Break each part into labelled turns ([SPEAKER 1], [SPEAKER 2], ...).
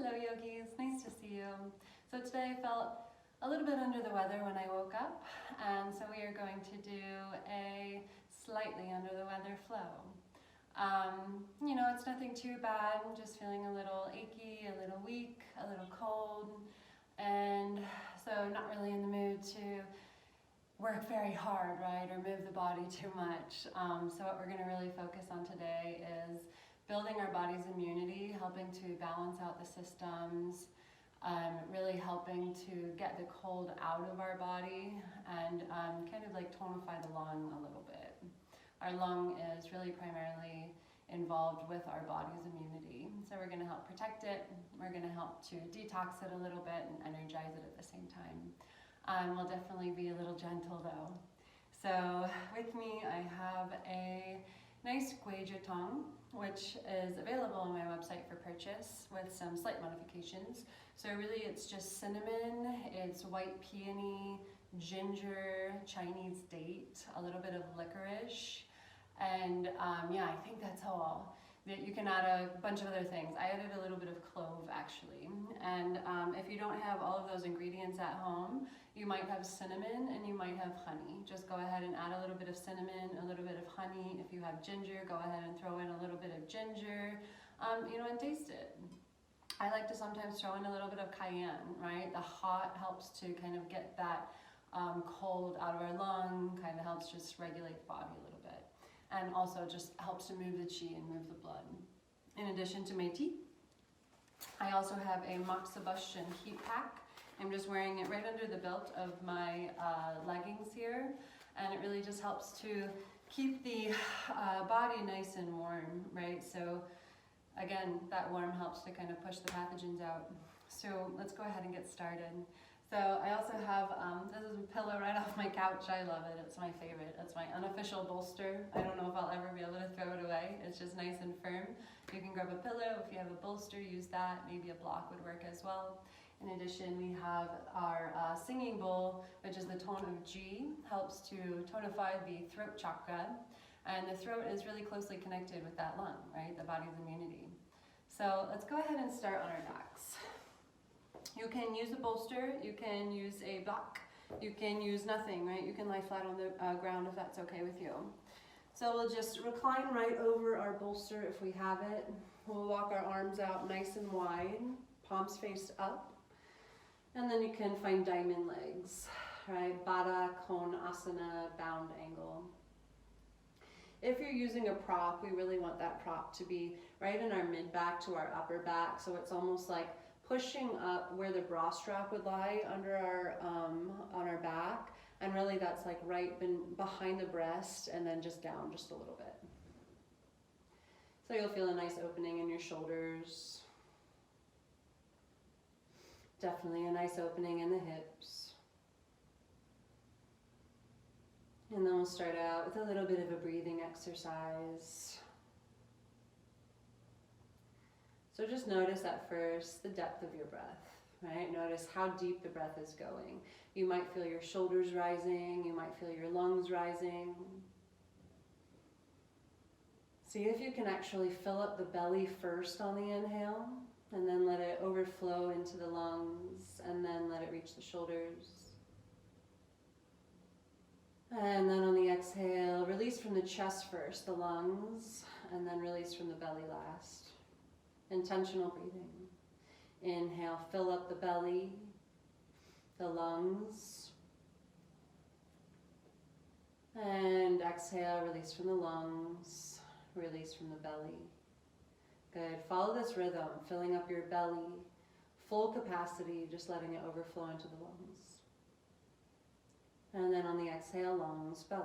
[SPEAKER 1] Hello yogis, nice to see you. So today I felt a little bit under the weather when I woke up, and so we are going to do a slightly under the weather flow. It's nothing too bad. I'm just feeling a little achy, a little weak, a little cold, and so not really in the mood to work very hard, right, or move the body too much. So what we're going to really focus on today is building our body's immunity, helping to balance out the systems, really helping to get the cold out of our body and kind of like tonify the lung a little bit. Our lung is really primarily involved with our body's immunity. So we're going to help protect it, we're going to help to detox it a little bit and energize it at the same time. We'll definitely be a little gentle though. So with me I have a nice gui tong, which is available on my website for purchase with some slight modifications. So really it's just cinnamon, it's white peony, ginger, Chinese date, a little bit of licorice, and I think that's all. You can add a bunch of other things. I added a little bit of clove actually. And if you don't have all of those ingredients at home, you might have cinnamon and you might have honey. Just go ahead and add a little bit of cinnamon, a little bit of honey. If you have ginger, go ahead and throw in a little bit of ginger, and taste it. I like to sometimes throw in a little bit of cayenne, right? The hot helps to kind of get that cold out of our lung, kind of helps just regulate the body a little bit. And also just helps to move the chi and move the blood. In addition to my tea, I also have a moxibustion heat pack. I'm just wearing it right under the belt of my leggings here, and it really just helps to keep the body nice and warm, right? So again, that warm helps to kind of push the pathogens out. So let's go ahead and get started. So I also have, this is a pillow right off my couch. I love it, it's my favorite. It's my unofficial bolster. I don't know if I'll ever be able to throw it away. It's just nice and firm. You can grab a pillow, if you have a bolster, use that. Maybe a block would work as well. In addition, we have our singing bowl, which is the tone of Ji, helps to tonify the throat chakra. And the throat is really closely connected with that lung, right? The body's immunity. So let's go ahead and start on our backs. You can use a bolster, you can use a block, you can use nothing, right? You can lie flat on the ground if that's okay with you. So we'll just recline right over our bolster if we have it. We'll walk our arms out nice and wide, palms faced up. And then you can find diamond legs, right? Baddha Konasana, bound angle. If you're using a prop, we really want that prop to be right in our mid-back to our upper back. So it's almost like pushing up where the bra strap would lie under our, on our back. And really that's like right behind the breast and then just down just a little bit. So you'll feel a nice opening in your shoulders. Definitely a nice opening in the hips. And then we'll start out with a little bit of a breathing exercise. So just notice at first the depth of your breath, right? Notice how deep the breath is going. You might feel your shoulders rising, you might feel your lungs rising. See if you can actually fill up the belly first on the inhale, and then let it overflow into the lungs, and then let it reach the shoulders. And then on the exhale, release from the chest first, the lungs, and then release from the belly last. Intentional breathing. Inhale, fill up the belly, the lungs. And exhale, release from the lungs, release from the belly. Good, follow this rhythm, filling up your belly, full capacity, just letting it overflow into the lungs. And then on the exhale, lungs, belly,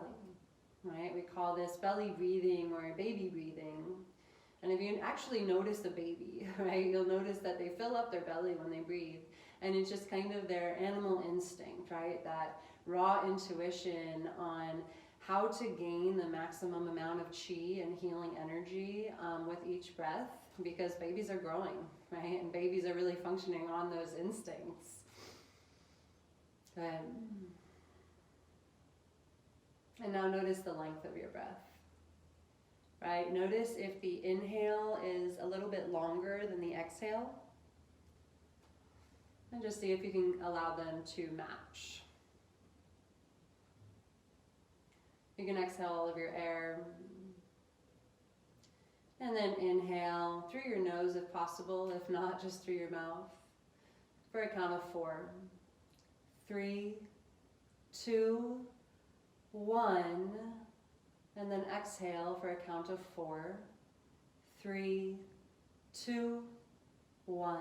[SPEAKER 1] right? We call this belly breathing or baby breathing. And if you actually notice the baby, right, you'll notice that they fill up their belly when they breathe. And it's just kind of their animal instinct, right? That raw intuition on how to gain the maximum amount of chi and healing energy with each breath, because babies are growing, right? And babies are really functioning on those instincts. Good. And now notice the length of your breath. Right? Notice if the inhale is a little bit longer than the exhale, And just see if you can allow them to match. You can exhale all of your air. And then inhale through your nose if possible, if not, just through your mouth. For a count of 4. 3, 2, 1. And then exhale for a count of 4. 3, 2, 1.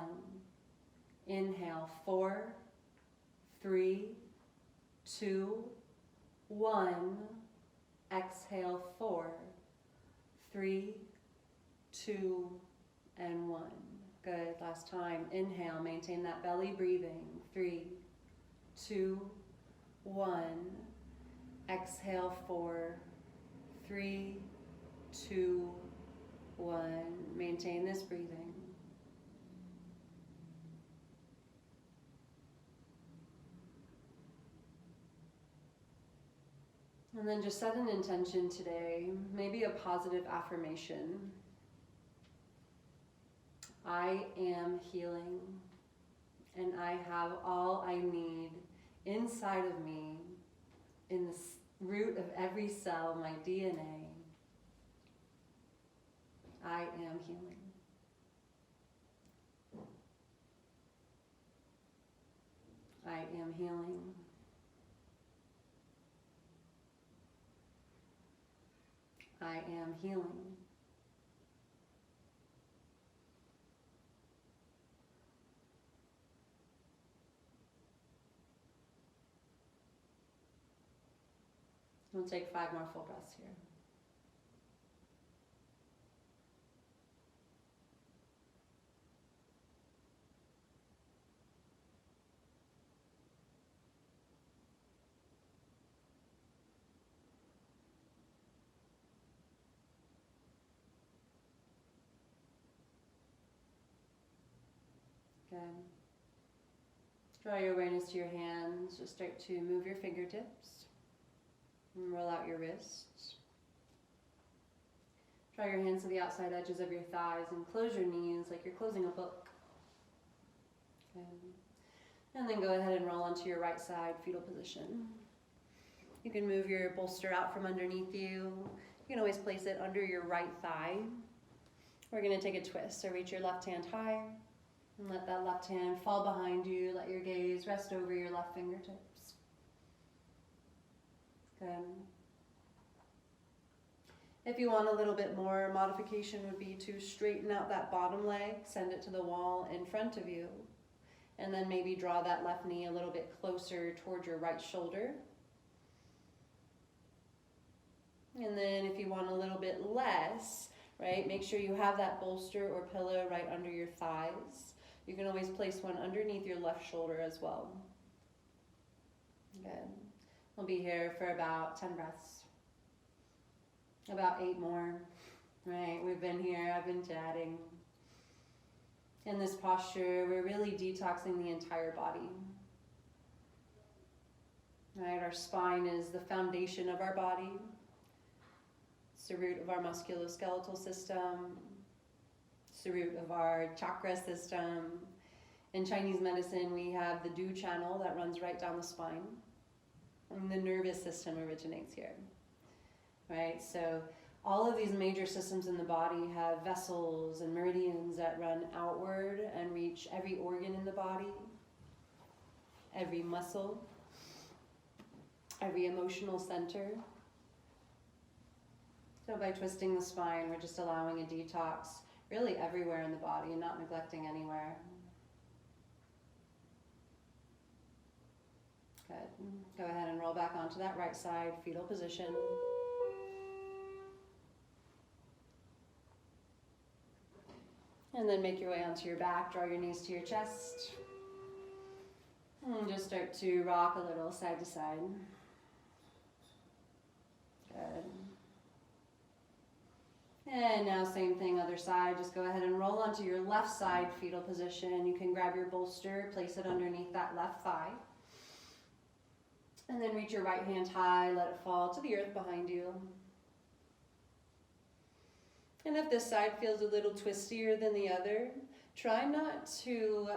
[SPEAKER 1] Inhale, 4, 3, 2, 1. Exhale, 4, 3, 2, and 1. Good, last time. Inhale, maintain that belly breathing. 3, 2, 1. Exhale, 4, 3, 2, 1. Maintain this breathing. And then just set an intention today, maybe a positive affirmation. I am healing, and I have all I need inside of me, in the root of every cell, my DNA. I am healing. I am healing. I am healing. We'll take 5 more full breaths here. Good. Draw your awareness to your hands. Just start to move your fingertips. And roll out your wrists. Draw your hands to the outside edges of your thighs and close your knees like you're closing a book. Good. And then go ahead and roll onto your right side, fetal position. You can move your bolster out from underneath you. You can always place it under your right thigh. We're going to take a twist. So reach your left hand high and let that left hand fall behind you. Let your gaze rest over your left fingertips. Good. If you want a little bit more, modification would be to straighten out that bottom leg, send it to the wall in front of you, and then maybe draw that left knee a little bit closer toward your right shoulder. And then if you want a little bit less, right, make sure you have that bolster or pillow right under your thighs. You can always place one underneath your left shoulder as well. Good. We'll be here for about 10 breaths. About 8 more, right? We've been here, I've been chatting. In this posture, we're really detoxing the entire body. Right? Our spine is the foundation of our body. It's the root of our musculoskeletal system. It's the root of our chakra system. In Chinese medicine, we have the Du channel that runs right down the spine. And the nervous system originates here. Right? So all of these major systems in the body have vessels and meridians that run outward and reach every organ in the body, every muscle, every emotional center. So by twisting the spine, we're just allowing a detox really everywhere in the body and not neglecting anywhere. Good. Go ahead and roll back onto that right side, fetal position. And then make your way onto your back, draw your knees to your chest. And just start to rock a little side to side. Good. And now same thing, other side. Just go ahead and roll onto your left side, fetal position. You can grab your bolster, place it underneath that left thigh. And then reach your right hand high, let it fall to the earth behind you. And if this side feels a little twistier than the other, Try not to,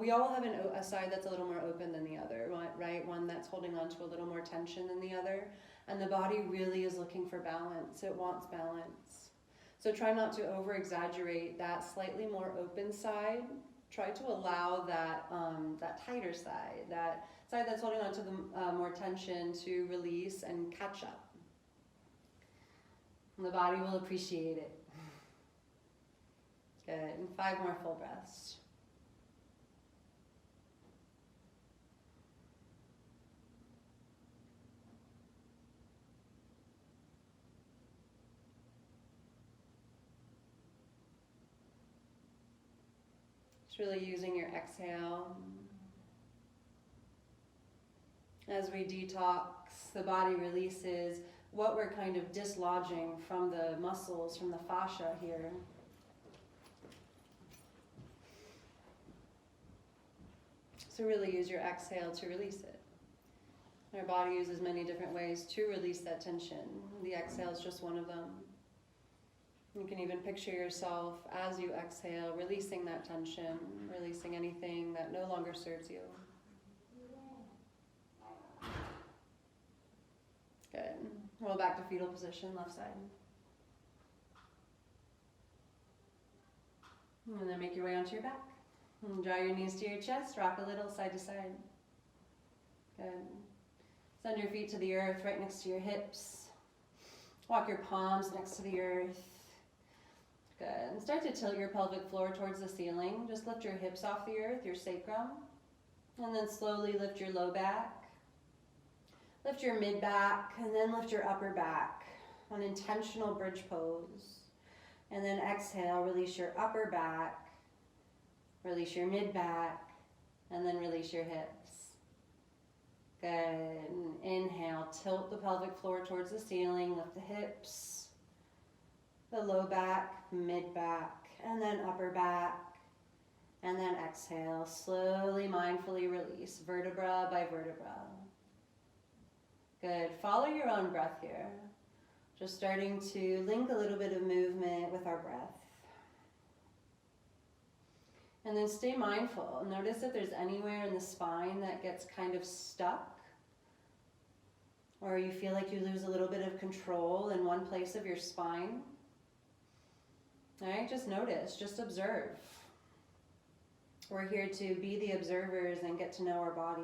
[SPEAKER 1] we all have a side that's a little more open than the other, right? One that's holding on to a little more tension than the other. And the body really is looking for balance. It wants balance. So try not to over-exaggerate that slightly more open side. Try to allow that, that tighter side, that side that's holding on to the more tension, to release and catch up. And the body will appreciate it. Good. And 5 more full breaths. Just really using your exhale. As we detox, the body releases what we're kind of dislodging from the muscles, from the fascia here. So really use your exhale to release it. Our body uses many different ways to release that tension. The exhale is just one of them. You can even picture yourself as you exhale, releasing that tension, releasing anything that no longer serves you. Good. Roll back to fetal position, left side. And then make your way onto your back. And draw your knees to your chest, rock a little side to side. Good. Send your feet to the earth, right next to your hips. Walk your palms next to the earth. Good. And start to tilt your pelvic floor towards the ceiling. Just lift your hips off the earth, your sacrum. And then slowly lift your low back. Lift your mid back, and then lift your upper back. An intentional bridge pose. And then exhale, release your upper back. Release your mid back, and then release your hips. Good. And inhale, tilt the pelvic floor towards the ceiling, lift the hips, the low back, mid back, and then upper back. And then exhale, slowly, mindfully release, vertebra by vertebra. Good. Follow your own breath here. Just starting to link a little bit of movement with our breath. And then stay mindful. Notice if there's anywhere in the spine that gets kind of stuck, or you feel like you lose a little bit of control in one place of your spine. All right, just notice, just observe. We're here to be the observers and get to know our body.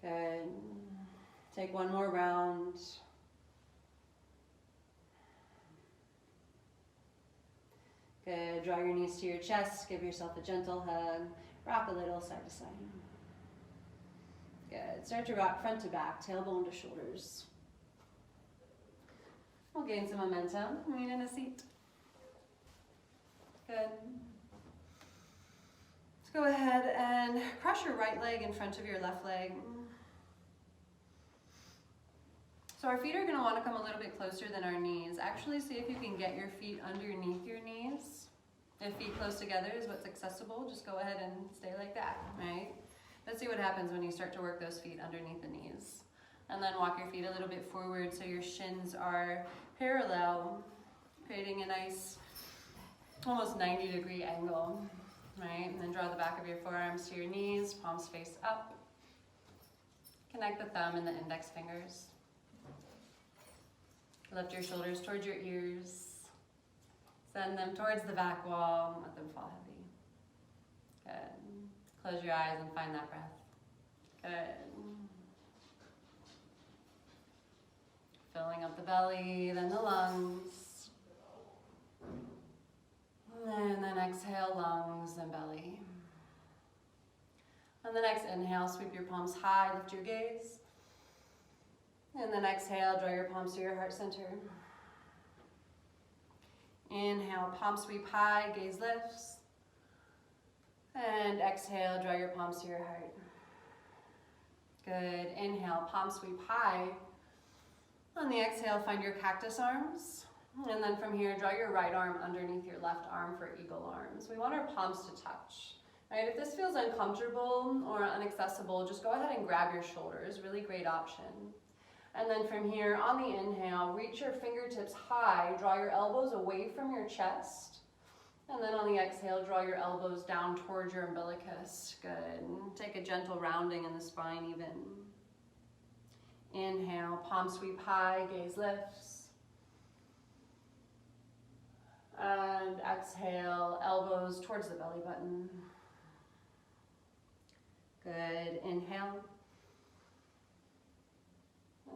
[SPEAKER 1] Good. Take one more round. Good. Draw your knees to your chest. Give yourself a gentle hug. Rock a little side to side. Good. Start to rock front to back, tailbone to shoulders. We'll gain some momentum. Lean in a seat. Good. Let's go ahead and cross your right leg in front of your left leg. So our feet are going to want to come a little bit closer than our knees. Actually, see if you can get your feet underneath your knees. If feet close together is what's accessible, just go ahead and stay like that, right? Let's see what happens when you start to work those feet underneath the knees. And then walk your feet a little bit forward so your shins are parallel, creating a nice, almost 90-degree angle, right? And then draw the back of your forearms to your knees, palms face up. Connect the thumb and the index fingers. Lift your shoulders towards your ears. Send them towards the back wall. Let them fall heavy. Good. Close your eyes and find that breath. Good. Filling up the belly, then the lungs. And then exhale, lungs and belly. On the next inhale, sweep your palms high, lift your gaze. And then exhale, draw your palms to your heart center. Inhale, palm sweep high, gaze lifts. And exhale, draw your palms to your heart. Good. Inhale, palm sweep high. On the exhale, find your cactus arms. And then from here, draw your right arm underneath your left arm for eagle arms. We want our palms to touch. Right? If this feels uncomfortable or inaccessible, just go ahead and grab your shoulders. Really great option. And then from here, on the inhale, reach your fingertips high, draw your elbows away from your chest. And then on the exhale, draw your elbows down towards your umbilicus. Good. Take a gentle rounding in the spine even. Inhale, palm sweep high, gaze lifts. And exhale, elbows towards the belly button. Good. Inhale.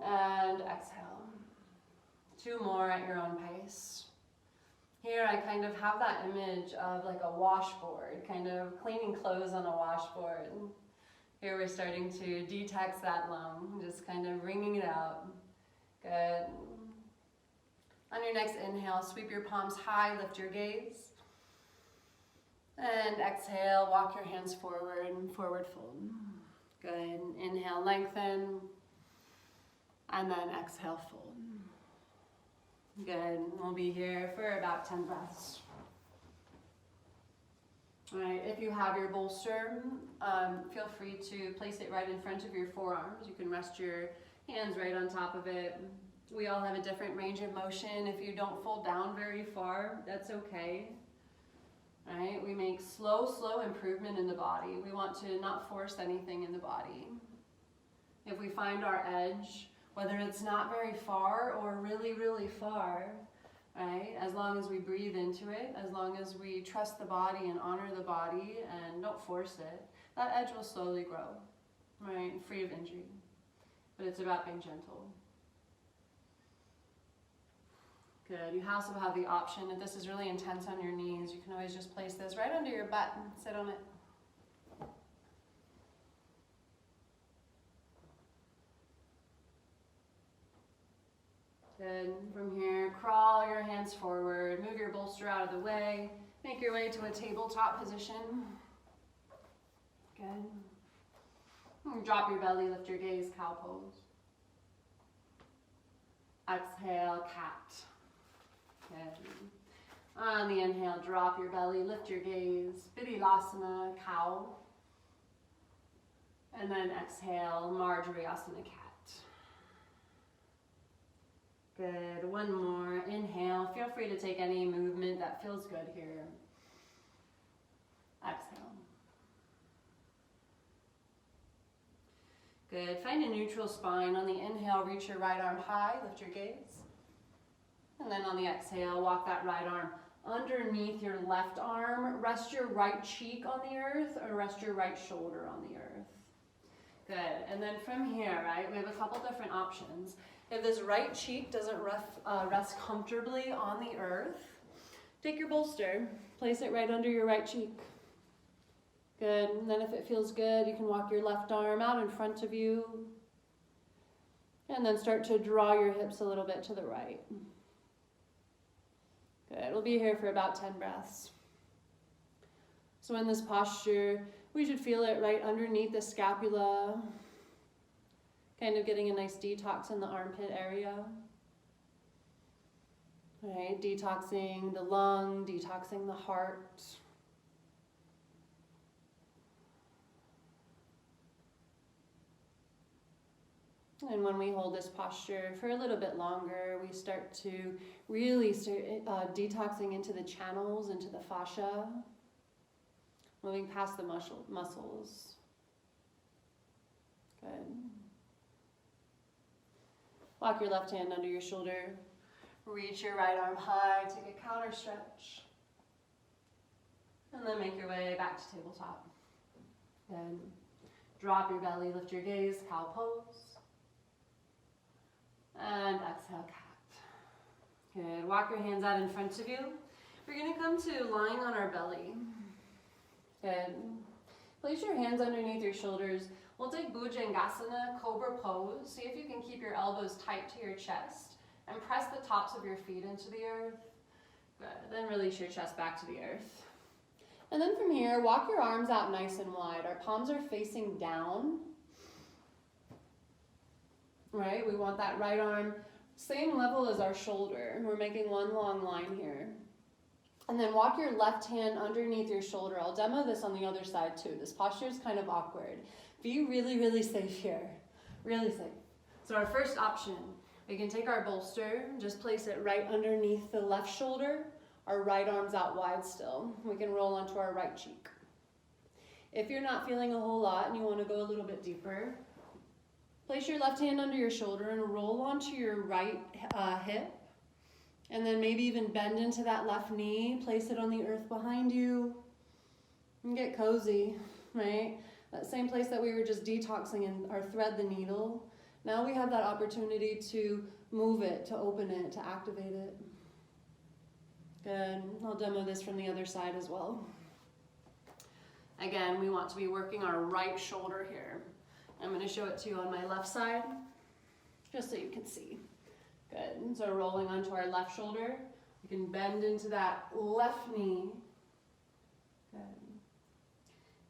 [SPEAKER 1] And exhale. 2 more at your own pace. Here I kind of have that image of like a washboard, kind of cleaning clothes on a washboard. Here we're starting to detox that lung, just kind of wringing it out. Good. On your next inhale, sweep your palms high, lift your gaze. And exhale, walk your hands forward and forward fold. Good. Inhale, lengthen. And then exhale, fold. Good. We'll be here for about 10 breaths. All right, if you have your bolster, feel free to place it right in front of your forearms. You can rest your hands right on top of it. We all have a different range of motion. If you don't fold down very far, that's okay. All right, we make slow improvement in the body. We want to not force anything in the body. If we find our edge, whether it's not very far or really far, right? As long as we breathe into it, as long as we trust the body and honor the body and don't force it, that edge will slowly grow, right? Free of injury. But it's about being gentle. Good. You also have the option, if this is really intense on your knees, you can always just place this right under your butt and sit on it. Good. From here, crawl your hands forward, move your bolster out of the way, make your way to a tabletop position. Good. Drop your belly, lift your gaze, cow pose. Exhale, cat. Good. On the inhale, drop your belly, lift your gaze, Vidyasana, cow. And then exhale, Marjariasana, cat. Good. One more. Inhale. Feel free to take any movement that feels good here. Exhale. Good. Find a neutral spine. On the inhale, reach your right arm high. Lift your gaze. And then on the exhale, walk that right arm underneath your left arm. Rest your right cheek on the earth or rest your right shoulder on the earth. Good. And then from here, right, we have a couple different options. If this right cheek doesn't rest comfortably on the earth, take your bolster, place it right under your right cheek. Good. And then if it feels good, you can walk your left arm out in front of you. And then start to draw your hips a little bit to the right. Good. We'll be here for about 10 breaths. So in this posture, we should feel it right underneath the scapula. Kind of getting a nice detox in the armpit area. Right, detoxing the lung, detoxing the heart. And when we hold this posture for a little bit longer, we start to really start detoxing into the channels, into the fascia, moving past the muscles. Good. Walk your left hand under your shoulder. Reach your right arm high, take a counter stretch. And then make your way back to tabletop. Good. Drop your belly, lift your gaze, cow pose. And exhale, cat. Good. Walk your hands out in front of you. We're going to come to lying on our belly. Good. Place your hands underneath your shoulders. We'll take Bhujangasana, cobra pose. See if you can keep your elbows tight to your chest and press the tops of your feet into the earth. Good. Then release your chest back to the earth. And then from here, walk your arms out nice and wide. Our palms are facing down. Right? We want that right arm same level as our shoulder. We're making one long line here. And then walk your left hand underneath your shoulder. I'll demo this on the other side too. This posture is kind of awkward. Be really safe here. Really safe. So our first option, we can take our bolster, just place it right underneath the left shoulder, our right arm's out wide still. We can roll onto our right cheek. If you're not feeling a whole lot and you want to go a little bit deeper, place your left hand under your shoulder and roll onto your right hip. And then maybe even bend into that left knee, place it on the earth behind you, and get cozy, right? That same place that we were just detoxing in our thread the needle. Now we have that opportunity to move it, to open it, to activate it. Good. I'll demo this from the other side as well. Again, we want to be working our right shoulder here. I'm going to show it to you on my left side, just so you can see. Good. So rolling onto our left shoulder, we can bend into that left knee. Good.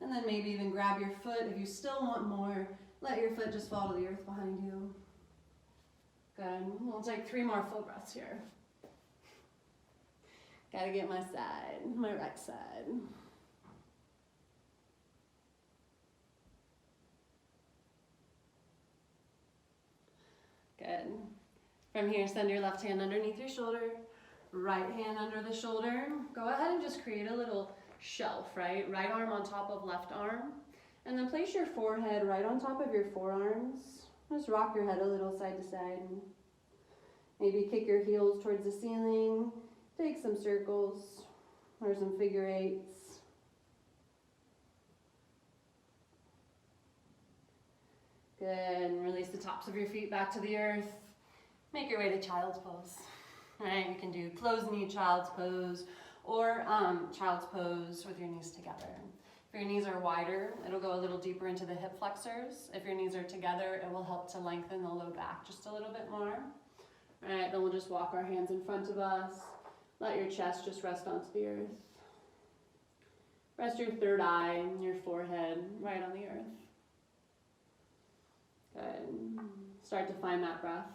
[SPEAKER 1] And then maybe even grab your foot. If you still want more, let your foot just fall to the earth behind you. Good. We'll take 3 more full breaths here. Gotta get my side, my right side. Good. From here, send your left hand underneath your shoulder, right hand under the shoulder. Go ahead and just create a little shelf, right? Right arm on top of left arm. And then place your forehead right on top of your forearms. Just rock your head a little side to side. Maybe kick your heels towards the ceiling. Take some circles or some figure eights. Good, and release the tops of your feet back to the earth. Make your way to child's pose. All right, you can do closed knee child's pose or child's pose with your knees together. If your knees are wider, it'll go a little deeper into the hip flexors. If your knees are together, it will help to lengthen the low back just a little bit more. All right, then we'll just walk our hands in front of us. Let your chest just rest onto the earth. Rest your third eye, your forehead right on the earth. Good. Start to find that breath.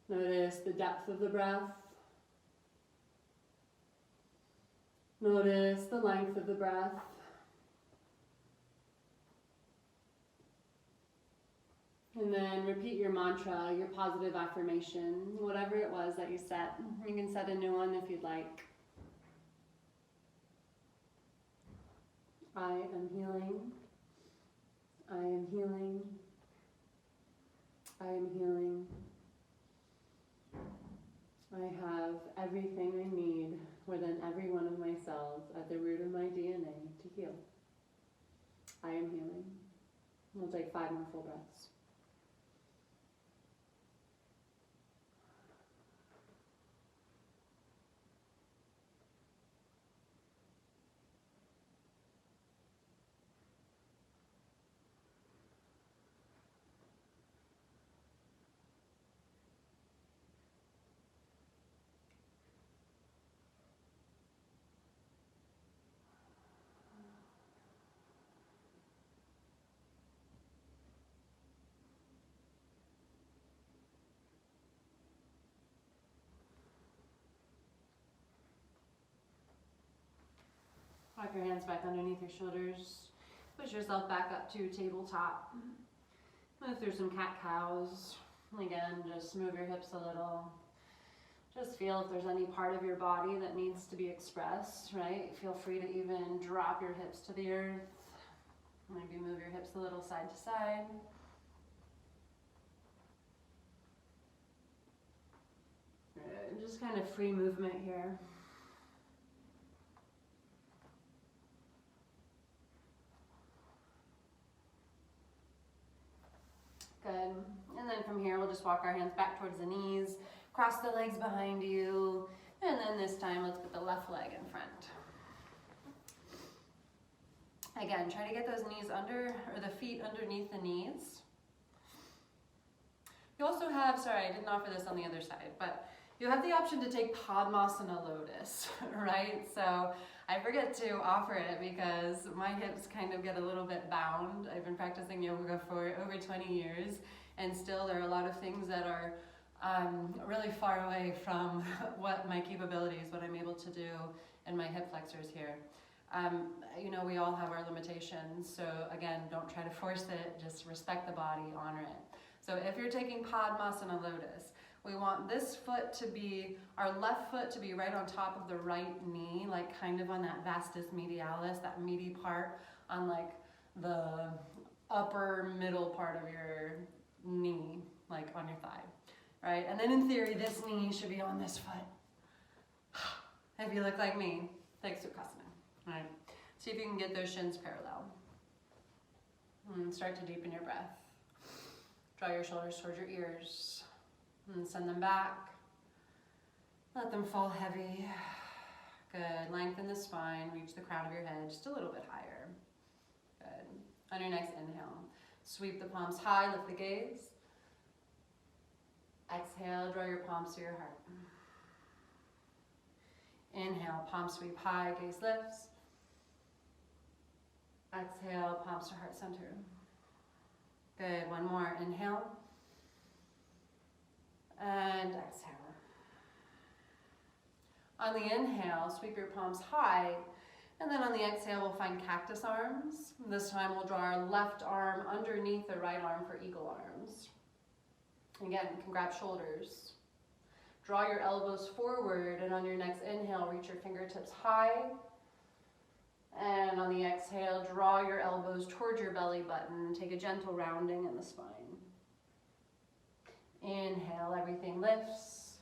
[SPEAKER 1] Notice the depth of the breath. Notice the length of the breath. And then repeat your mantra, your positive affirmation, whatever it was that you set. You can set a new one if you'd like. I am healing. I am healing. I am healing. I have everything I need within every one of my cells at the root of my DNA to heal. I am healing. We'll take 5 more full breaths. Walk your hands back underneath your shoulders. Push yourself back up to tabletop. Move through some cat-cows. Again, just move your hips a little. Just feel if there's any part of your body that needs to be expressed, right? Feel free to even drop your hips to the earth. Maybe move your hips a little side to side. Good. Just kind of free movement here. Good. And then from here, we'll just walk our hands back towards the knees, cross the legs behind you, and then this time, let's put the left leg in front. Again, try to get those knees under, or the feet underneath the knees. You also have, sorry, I didn't offer this on the other side, but you have the option to take Padmasana Lotus, right? So I forget to offer it because my hips kind of get a little bit bound. I've been practicing yoga for over 20 years, and still there are a lot of things that are really far away from what my capabilities, what I'm able to do in my hip flexors here. You know, we all have our limitations, so again, don't try to force it, just respect the body, honor it. So if you're taking Padmasana Lotus, we want this foot to be, our left foot to be right on top of the right knee, like kind of on that vastus medialis, that meaty part on like the upper middle part of your knee, like on your thigh, right? And then in theory, this knee should be on this foot. If you look like me, take Sukhasana, right? See if you can get those shins parallel. And start to deepen your breath. Draw your shoulders towards your ears. And send them back. Let them fall heavy. Good. Lengthen the spine. Reach the crown of your head just a little bit higher. Good. On your next inhale, sweep the palms high. Lift the gaze. Exhale. Draw your palms to your heart. Inhale. Palm sweep high. Gaze lifts. Exhale. Palms to heart center. Good. One more. Inhale. And exhale. On the inhale, sweep your palms high, and then on the exhale, we'll find cactus arms. This time we'll draw our left arm underneath the right arm for eagle arms. Again, you can grab shoulders. Draw your elbows forward, and on your next inhale, reach your fingertips high. And on the exhale, draw your elbows towards your belly button. Take a gentle rounding in the spine. Inhale, everything lifts.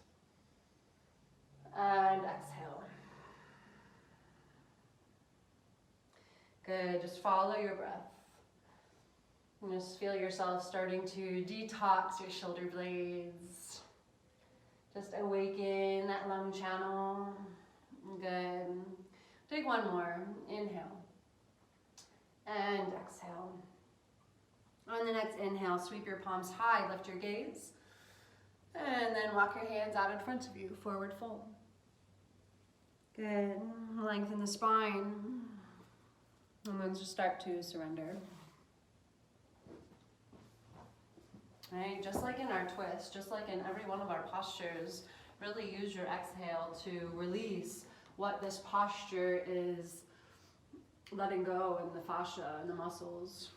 [SPEAKER 1] And exhale. Good, just follow your breath. And just feel yourself starting to detox your shoulder blades. Just awaken that lung channel. Good. Take one more. Inhale. And exhale. On the next inhale, sweep your palms high, lift your gaze. And then walk your hands out in front of you, forward fold. Good. Lengthen the spine. And then just start to surrender. Right? Just like in our twist, just like in every one of our postures, really use your exhale to release what this posture is letting go in the fascia and the muscles.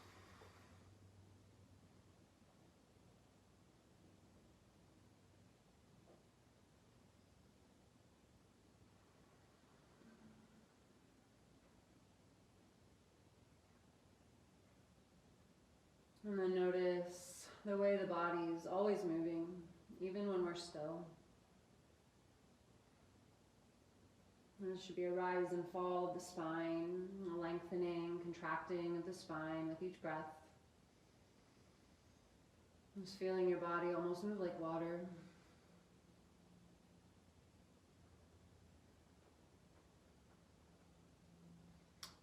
[SPEAKER 1] And then notice the way the body is always moving, even when we're still. And it should be a rise and fall of the spine, a lengthening, contracting of the spine with each breath. Just feeling your body almost move like water.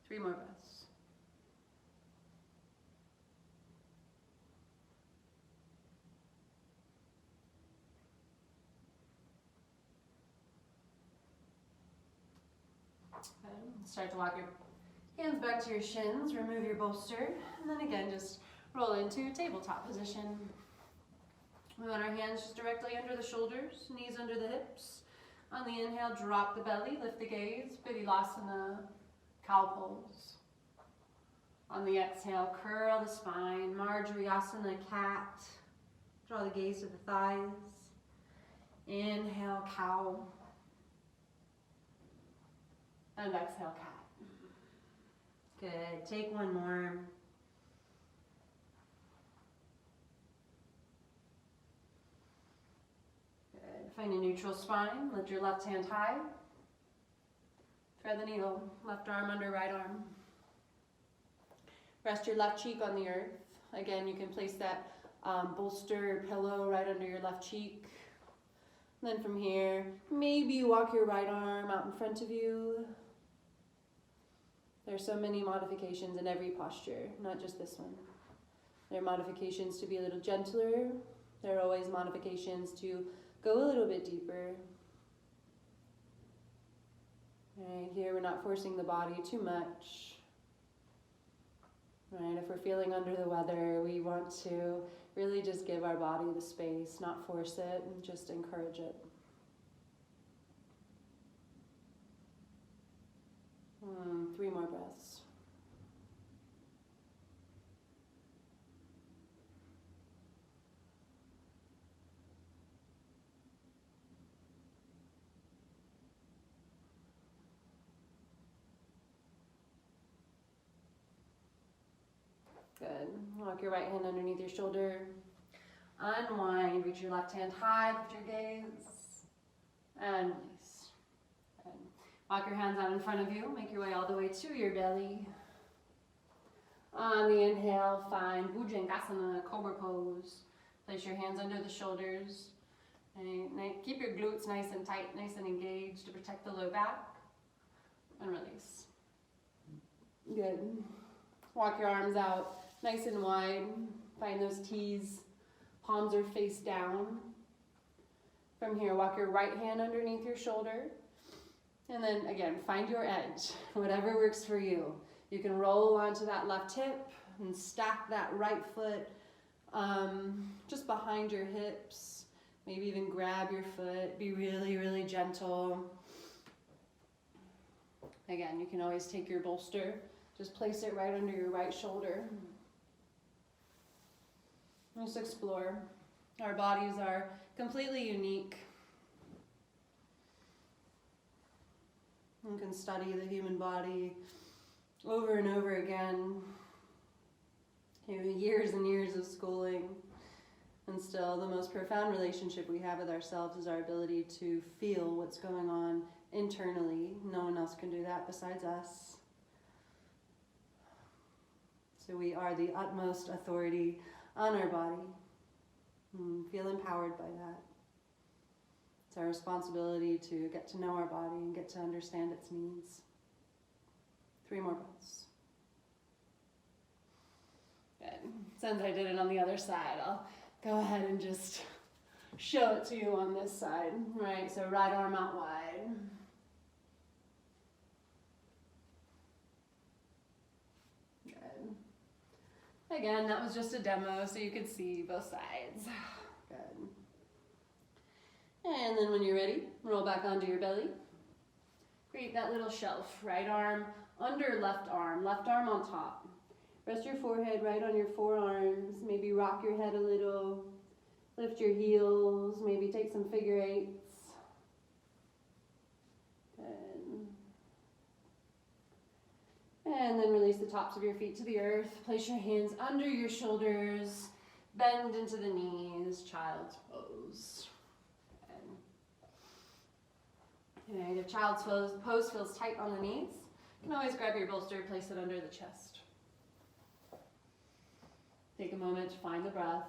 [SPEAKER 1] Three more breaths. Start to walk your hands back to your shins, remove your bolster, and then again just roll into tabletop position. We want our hands just directly under the shoulders, knees under the hips. On the inhale, drop the belly, lift the gaze, Vidilasana, cow pose. On the exhale, curl the spine, Marjariasana, cat. Draw the gaze to the thighs. Inhale, cow. And exhale, cat. Good. Take one more. Good. Find a neutral spine. Lift your left hand high. Thread the needle. Left arm under right arm. Rest your left cheek on the earth. Again, you can place that bolster pillow right under your left cheek. And then from here, maybe you walk your right arm out in front of you. There's so many modifications in every posture, not just this one. There are modifications to be a little gentler. There are always modifications to go a little bit deeper. Right here, we're not forcing the body too much. Right, if we're feeling under the weather, we want to really just give our body the space, not force it, and just encourage it. 3 more breaths. Good. Walk your right hand underneath your shoulder. Unwind, reach your left hand high, lift your gaze, and release. Good. Walk your hands out in front of you, make your way all the way to your belly. On the inhale, find Bhujangasana, Cobra Pose. Place your hands under the shoulders. And keep your glutes nice and tight, nice and engaged to protect the low back. And release. Good. Walk your arms out nice and wide. Find those T's. Palms are face down. From here, walk your right hand underneath your shoulder. And then again, find your edge, whatever works for you. You can roll onto that left hip and stack that right foot just behind your hips. Maybe even grab your foot. Be really, really gentle. Again, you can always take your bolster. Just place it right under your right shoulder. Just explore. Our bodies are completely unique. You can study the human body over and over again. Years and years of schooling. And still, the most profound relationship we have with ourselves is our ability to feel what's going on internally. No one else can do that besides us. So we are the utmost authority on our body. Feel empowered by that. It's our responsibility to get to know our body and get to understand its needs. 3 more breaths. Good. Since I did it on the other side, I'll go ahead and just show it to you on this side. Right, so right arm out wide. Good. Again, that was just a demo so you could see both sides. Good. And then when you're ready, roll back onto your belly. Create that little shelf. Right arm under left arm on top. Rest your forehead right on your forearms. Maybe rock your head a little. Lift your heels. Maybe take some figure eights. Good. And then release the tops of your feet to the earth. Place your hands under your shoulders. Bend into the knees. Child's pose. Good. If child's pose feels tight on the knees, you can always grab your bolster, place it under the chest. Take a moment to find the breath.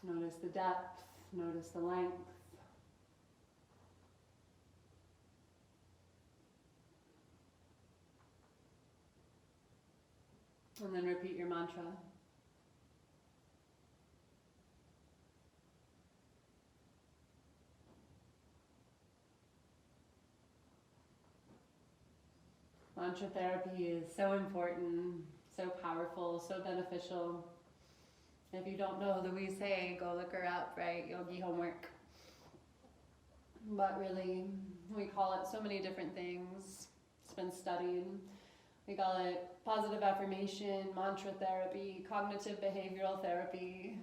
[SPEAKER 1] Notice the depth, notice the length. And then repeat your mantra. Mantra therapy is so important, so powerful, so beneficial. If you don't know the we say, go look her up, right? Yogi homework. But really, we call it so many different things. It's been studied. We call it positive affirmation, mantra therapy, cognitive behavioral therapy.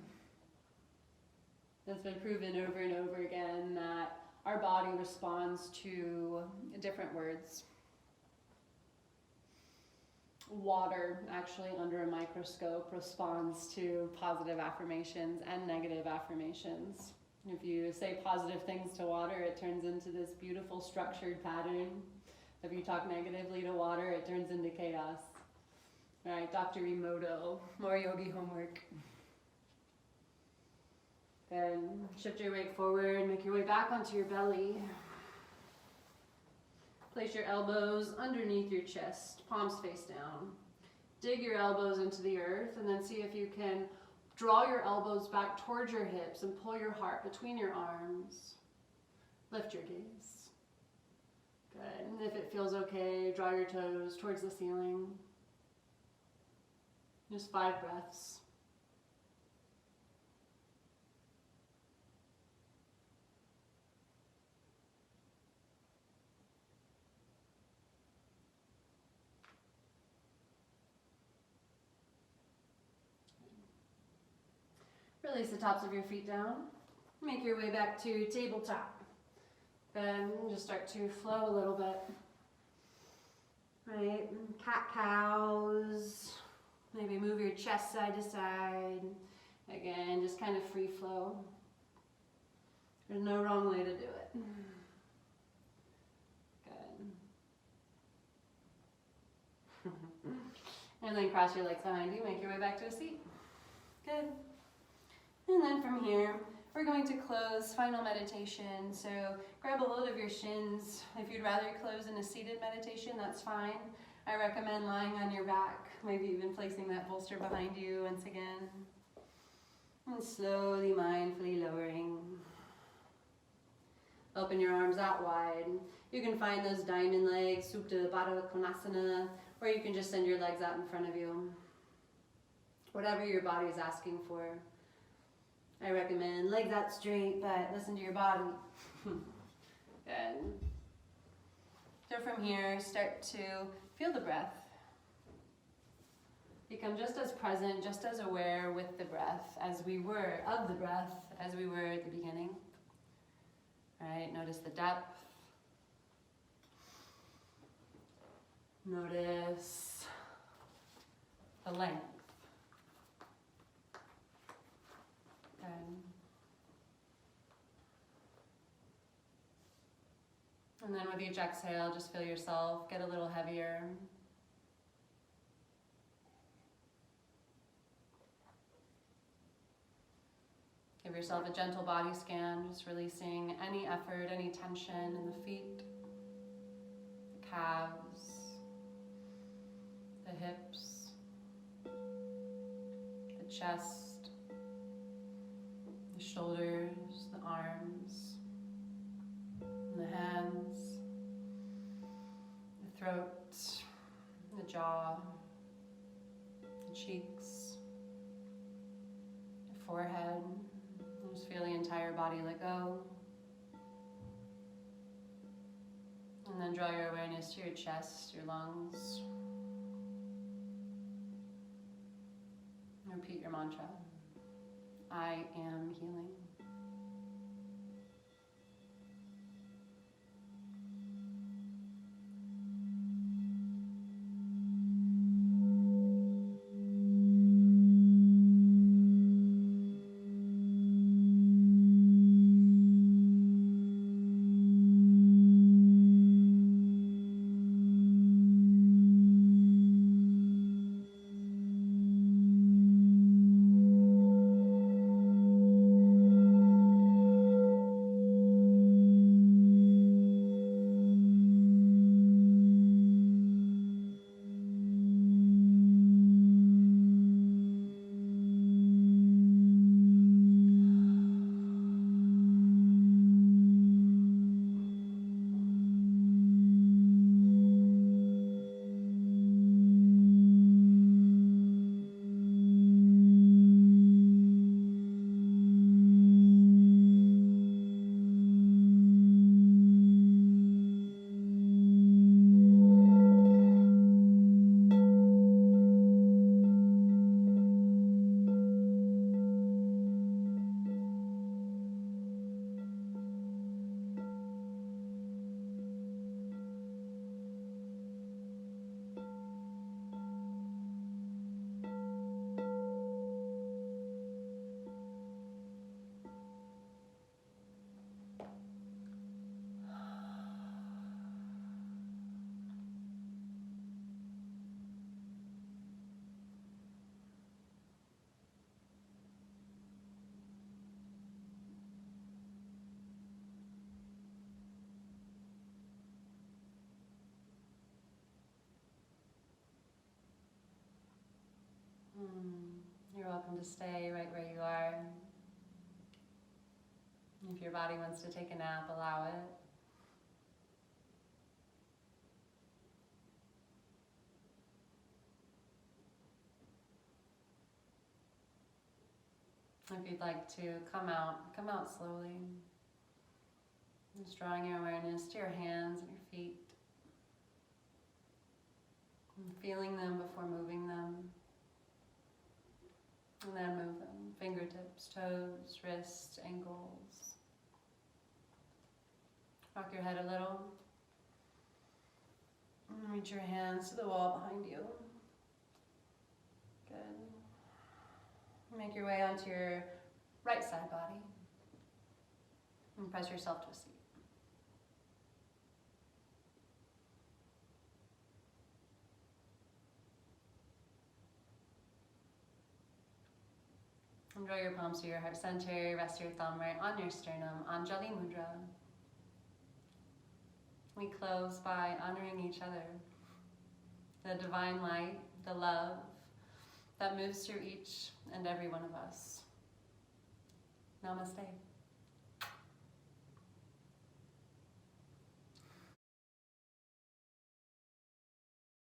[SPEAKER 1] It's been proven over and over again that our body responds to different words. Water, actually under a microscope, responds to positive affirmations and negative affirmations. If you say positive things to water, it turns into this beautiful structured pattern. If you talk negatively to water, it turns into chaos. All right, Dr. Emoto, more yogi homework. Then shift your weight forward, make your way back onto your belly. Place your elbows underneath your chest, palms face down. Dig your elbows into the earth and then see if you can draw your elbows back towards your hips and pull your heart between your arms. Lift your gaze. Good. And if it feels okay, draw your toes towards the ceiling. Just 5 breaths. Release the tops of your feet down. Make your way back to tabletop. Then just start to flow a little bit. Right, cat-cows. Maybe move your chest side to side. Again, just kind of free flow. There's no wrong way to do it. Good. And then cross your legs behind you, make your way back to a seat. Good. And then from here, we're going to close, final meditation. So grab a hold of your shins. If you'd rather close in a seated meditation, that's fine. I recommend lying on your back, maybe even placing that bolster behind you once again. And slowly, mindfully lowering. Open your arms out wide. You can find those diamond legs, Supta Baddha Konasana, or you can just send your legs out in front of you. Whatever your body is asking for. I recommend legs out straight, but listen to your body. Good. So from here, start to feel the breath. Become just as present, just as aware with the breath as we were, of the breath, as we were at the beginning. Right, notice the depth. Notice the length. Good. And then with each exhale, just feel yourself get a little heavier. Give yourself a gentle body scan, just releasing any effort, any tension in the feet, the calves, the hips, the chest, the shoulders, the arms, and the hands, the throat, the jaw, the cheeks, the forehead. Just feel the entire body let go. And then draw your awareness to your chest, your lungs. Repeat your mantra. I am healing. You're welcome to stay right where you are. If your body wants to take a nap, allow it. If you'd like to come out slowly. Just drawing your awareness to your hands and your feet. And feeling them before moving them. And then move them. Fingertips, toes, wrists, ankles. Rock your head a little. And reach your hands to the wall behind you. Good. Make your way onto your right side body. And press yourself to a seat. And draw your palms to your heart center. Rest your thumb right on your sternum, Anjali Mudra. We close by honoring each other. The divine light, the love that moves through each and every one of us. Namaste.